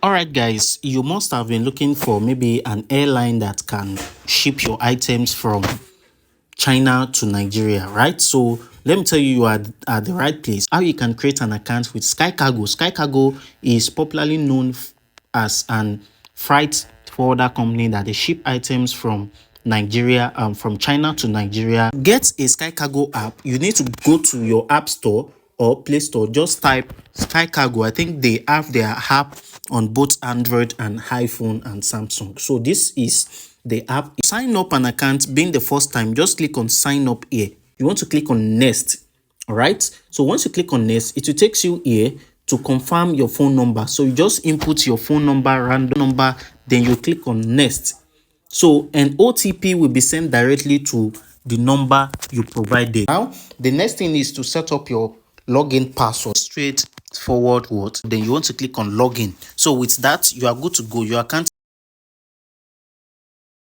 All right, guys, you must have been looking for maybe an airline that can ship your items from China to Nigeria, right? So let me tell you, you are at the right place. How you can create an account with Skycargo. Skycargo is popularly known as an freight forwarder company that they ship items from Nigeria, from China to Nigeria. Get a Skycargo app. You need to go to your app store or Play Store. Just type Skycargo. I think they have their app on both Android and iPhone and Samsung. So this is the app. Sign up an account. Being the first time, just click on sign up here. You want to click on next. All right, so once you click on next, it will take you here to confirm your phone number. So you just input your phone number, random number, then you click on next. So an OTP will be sent directly to the number you provided. Now the next thing is to set up your login password. Straightforward word. Then you want to click on login. So with that, you are good to go. Your account